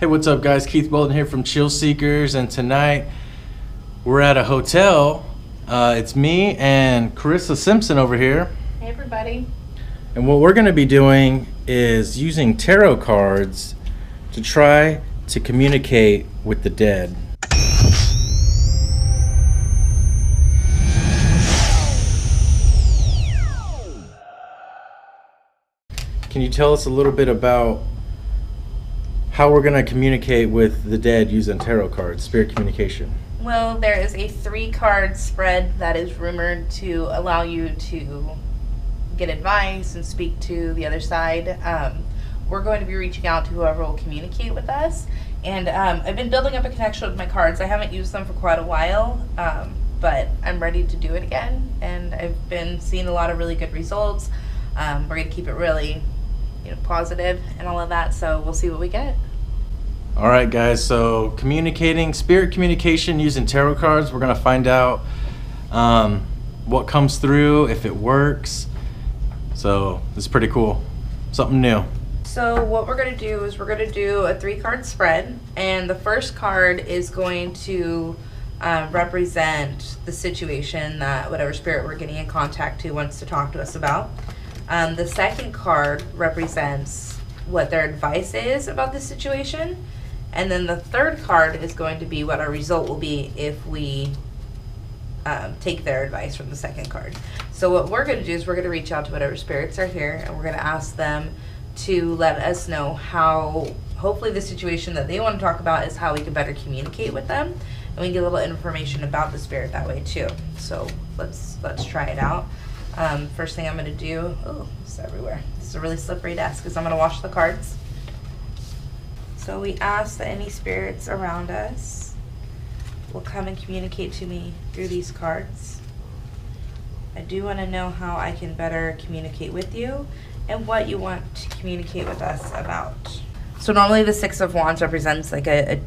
Hey, what's up, guys? Keith Bolton here from Chill Seekers, and tonight we're at a hotel. It's me and Carissa Simpson over here. Hey, everybody. And what we're going to be doing is using tarot cards to try to communicate with the dead. Can you tell us a little bit about how we're going to communicate with the dead using tarot cards, spirit communication? Well, there is a 3-card spread that is rumored to allow you to get advice and speak to the other side. We're going to be reaching out to whoever will communicate with us. And I've been building up a connection with my cards. I haven't used them for quite a while, but I'm ready to do it again. And I've been seeing a lot of really good results. We're going to keep it really positive and all of that, so we'll see what we get. All right, guys, so communicating, spirit communication using tarot cards. We're going to find out what comes through, if it works. So it's pretty cool, something new. So what we're going to do is we're going to do a 3-card spread, and the first card is going to represent the situation that whatever spirit we're getting in contact to wants to talk to us about. The second card represents what their advice is about the situation. And then the third card is going to be what our result will be if we take their advice from the second card. So what we're going to do is we're going to reach out to whatever spirits are here, and we're going to ask them to let us know how, hopefully the situation that they want to talk about is how we can better communicate with them. And we can get a little information about the spirit that way too. So let's try it out. First thing I'm going to do, oh, it's everywhere. This is a really slippery desk because I'm going to wash the cards. So we ask that any spirits around us will come and communicate to me through these cards. I do want to know how I can better communicate with you and what you want to communicate with us about. So normally the 6 of Wands represents like a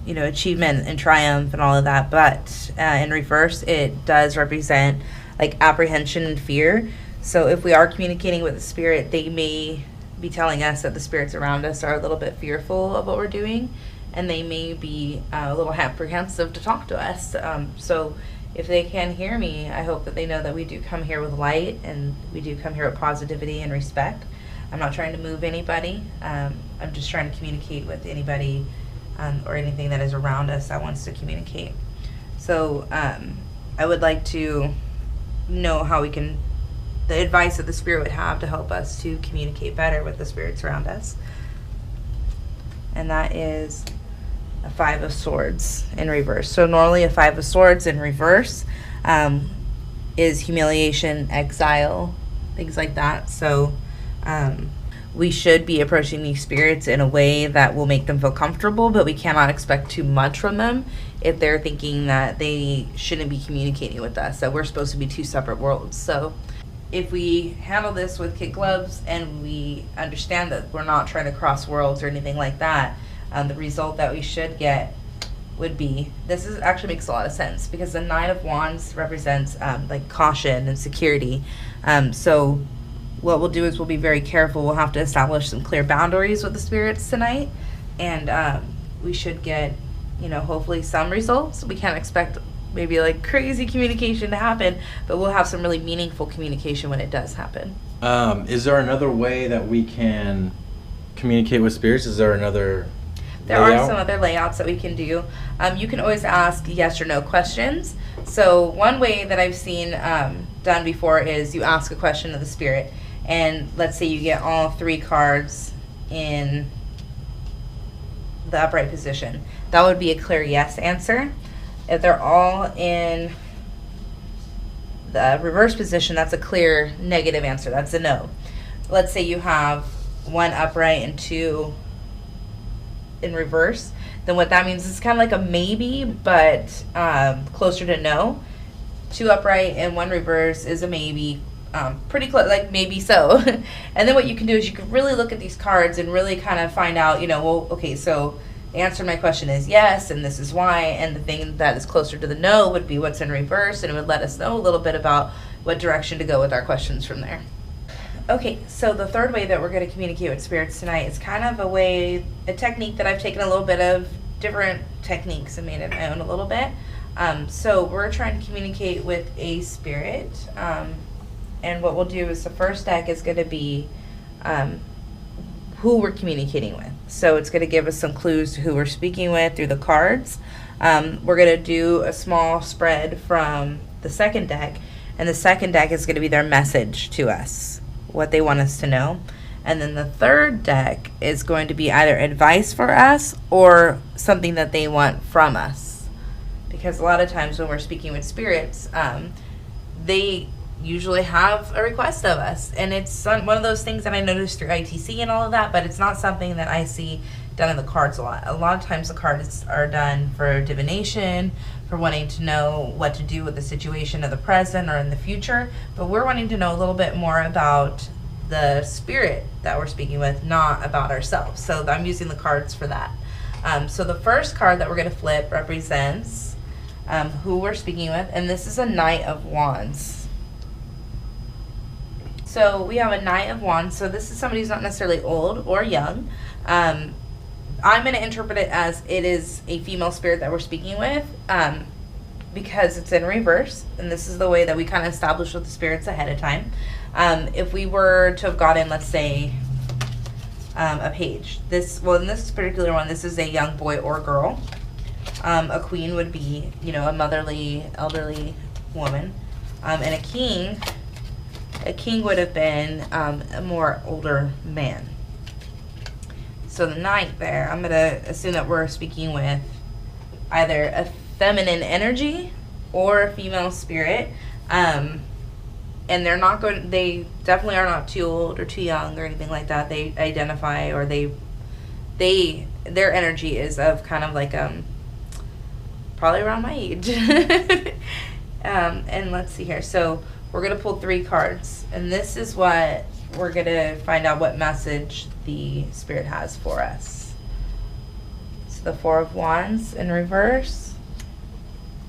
achievement and triumph and all of that, but in reverse it does represent like apprehension and fear. So if we are communicating with a spirit, they may be telling us that the spirits around us are a little bit fearful of what we're doing, and they may be a little apprehensive to talk to us. So if they can hear me, I hope that they know that we do come here with light, and we do come here with positivity and respect. I'm not trying to move anybody. I'm just trying to communicate with anybody or anything that is around us that wants to communicate. So I would like to know how we can, the advice that the spirit would have to help us to communicate better with the spirits around us. And that is a 5 of Swords in reverse. So normally a 5 of Swords in reverse is humiliation, exile, things like that. So we should be approaching these spirits in a way that will make them feel comfortable, but we cannot expect too much from them if they're thinking that they shouldn't be communicating with us, that we're supposed to be 2 separate worlds. So if we handle this with kid gloves and we understand that we're not trying to cross worlds or anything like that, the result that we should get would be, this is actually makes a lot of sense because the 9 of Wands represents like caution and security. So what we'll do is we'll be very careful. We'll have to establish some clear boundaries with the spirits tonight, and we should get, hopefully some results. We can't expect maybe like crazy communication to happen, but we'll have some really meaningful communication when it does happen. Is there another way that we can communicate with spirits? Is there another There layout? are some other layouts that we can do. You can always ask yes or no questions. So one way that I've seen done before is you ask a question of the spirit, and let's say you get all 3 cards in the upright position. That would be a clear yes answer. If they're all in the reverse position, that's a clear negative answer. That's a no. Let's say you have 1 upright and 2 in reverse. Then what that means is kind of like a maybe, but closer to no. 2 upright and 1 reverse is a maybe, pretty close, like maybe so. And then what you can do is you can really look at these cards and really kind of find out, well, okay, so the answer to my question is yes, and this is why, and the thing that is closer to the no would be what's in reverse, and it would let us know a little bit about what direction to go with our questions from there. Okay, so the third way that we're going to communicate with spirits tonight is kind of a technique that I've taken a little bit of different techniques and made it my own a little bit. So we're trying to communicate with a spirit, and what we'll do is the first deck is going to be who we're communicating with. So it's going to give us some clues to who we're speaking with through the cards. We're going to do a small spread from the second deck, and the second deck is going to be their message to us, what they want us to know. And then the third deck is going to be either advice for us or something that they want from us. Because a lot of times when we're speaking with spirits, they usually have a request of us. And it's one of those things that I noticed through ITC and all of that, but it's not something that I see done in the cards a lot. A lot of times the cards are done for divination, for wanting to know what to do with the situation of the present or in the future. But we're wanting to know a little bit more about the spirit that we're speaking with, not about ourselves. So I'm using the cards for that. So the first card that we're going to flip represents who we're speaking with, and this is a Knight of Wands. So we have a Knight of Wands. So this is somebody who's not necessarily old or young. I'm going to interpret it as it is a female spirit that we're speaking with, because it's in reverse, and this is the way that we kind of establish with the spirits ahead of time. If we were to have gotten, let's say, a page, in this particular one, this is a young boy or girl. A queen would be, a motherly, elderly woman, and a king would have been a more older man. So the knight there, I'm going to assume that we're speaking with either a feminine energy or a female spirit. And they definitely are not too old or too young or anything like that. They identify, or their energy is of kind of like, probably around my age. And let's see here. So we're going to pull 3 cards, and this is what we're going to find out what message the spirit has for us. So the 4 of Wands in reverse,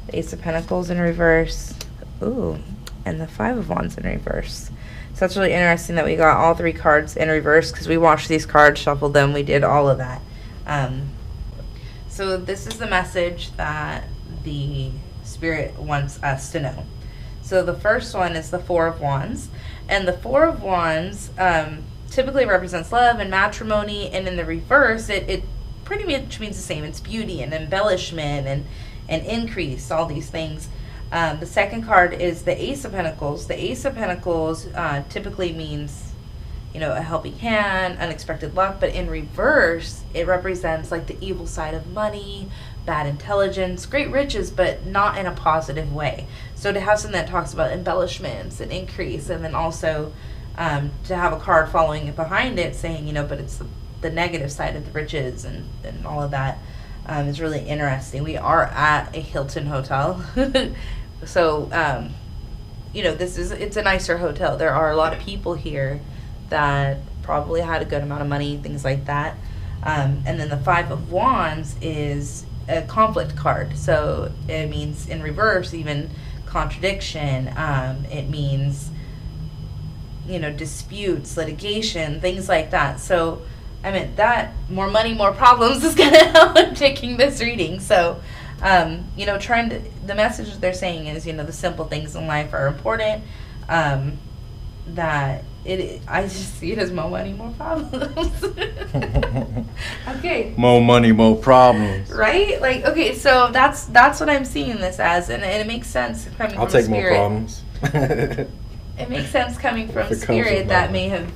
the Ace of Pentacles in reverse, ooh, and the 5 of Wands in reverse. So that's really interesting that we got all 3 cards in reverse, because we washed these cards, shuffled them, we did all of that. So this is the message that the spirit wants us to know. So the first one is the 4 of Wands, and the 4 of Wands typically represents love and matrimony, and in the reverse, it pretty much means the same. It's beauty and embellishment and increase, all these things. The second card is the Ace of Pentacles. The Ace of Pentacles typically means, a helping hand, unexpected luck, but in reverse, it represents like the evil side of money, bad intelligence, great riches, but not in a positive way. So to have something that talks about embellishments and increase, and then also to have a card following it behind it saying, but it's the negative side of the riches and all of that, is really interesting. We are at a Hilton hotel. So, it's a nicer hotel. There are a lot of people here that probably had a good amount of money, things like that. And then the 5 of Wands is a conflict card. So it means in reverse, even contradiction. It means, disputes, litigation, things like that. So, that more money, more problems is going to help in taking this reading. So, the message that they're saying is, the simple things in life are important. I just see it as more money, more problems. Okay. More money, more problems. Right? So that's what I'm seeing this as, and it makes sense coming I'll from take more problems. It makes sense coming from spirit that may have,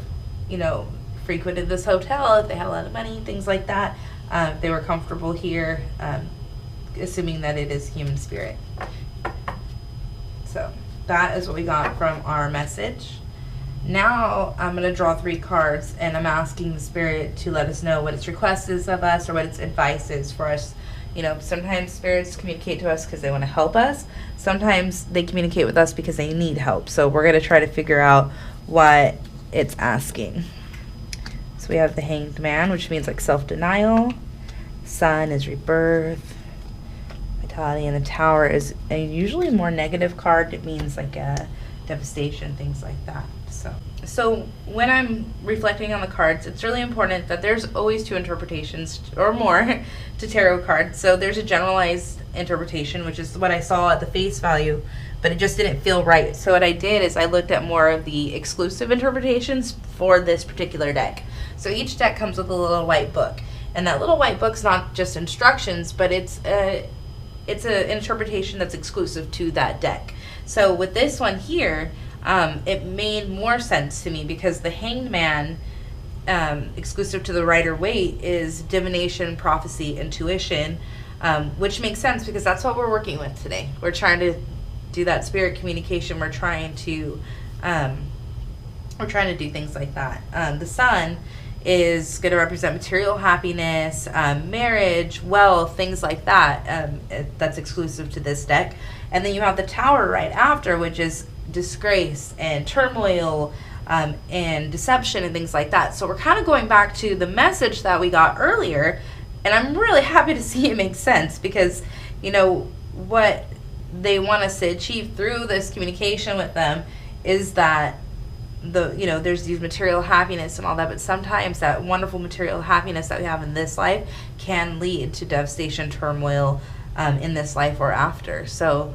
frequented this hotel if they had a lot of money, things like that. If they were comfortable here, assuming that it is human spirit. So that is what we got from our message. Now I'm going to draw 3 cards, and I'm asking the spirit to let us know what its request is of us, or what its advice is for us. Sometimes spirits communicate to us because they want to help us. Sometimes they communicate with us because they need help. So we're going to try to figure out what it's asking. So we have the Hanged Man, which means like self-denial. Sun is rebirth. Vitality, and the Tower is usually a more negative card. It means like devastation, things like that. So when I'm reflecting on the cards, it's really important that there's always two interpretations or more to tarot cards. So there's a generalized interpretation, which is what I saw at the face value, but it just didn't feel right. So what I did is I looked at more of the exclusive interpretations for this particular deck. So each deck comes with a little white book, and that little white book's not just instructions, but it's an interpretation that's exclusive to that deck. So with this one here, it made more sense to me because the Hanged Man, exclusive to the Rider Waite, is divination, prophecy, intuition, which makes sense because that's what we're working with today. We're trying to do that spirit communication. We're trying to do things like that. The Sun is going to represent material happiness, marriage, wealth, things like that. That's exclusive to this deck. And then you have the Tower right after, which is disgrace and turmoil and deception and things like that. So we're kind of going back to the message that we got earlier, and I'm really happy to see it make sense because, you know, what they want us to achieve through this communication with them is that there's these material happiness and all that, but sometimes that wonderful material happiness that we have in this life can lead to devastation, turmoil in this life or after. So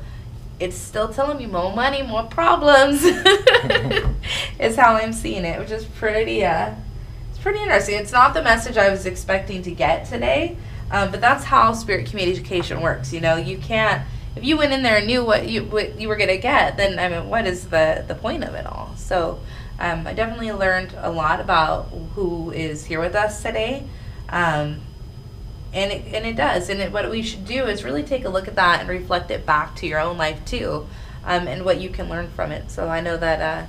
it's still telling me more money, more problems is how I'm seeing it, which is pretty interesting. It's not the message I was expecting to get today, but that's how spirit communication works. You know, you can't, if you went in there and knew what you were going to get, then, I mean, what is the point of it all? So I definitely learned a lot about who is here with us today. And it does. And what we should do is really take a look at that and reflect it back to your own life too, and what you can learn from it. So I know that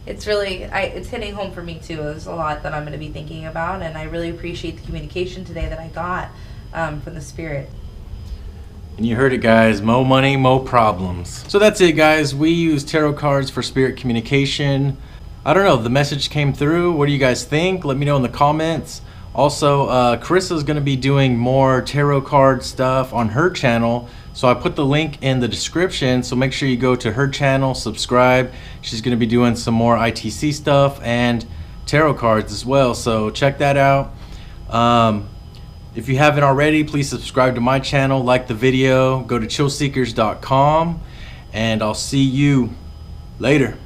it's really, it's hitting home for me too. There's a lot that I'm going to be thinking about, and I really appreciate the communication today that I got from the Spirit. And you heard it, guys. Mo money, mo problems. So that's it, guys. We use tarot cards for spirit communication. I don't know, the message came through. What do you guys think? Let me know in the comments. Also, Carissa is going to be doing more tarot card stuff on her channel. So I put the link in the description. So make sure you go to her channel, subscribe. She's going to be doing some more ITC stuff and tarot cards as well. So check that out. If you haven't already, please subscribe to my channel, like the video, go to chillseekers.com, and I'll see you later.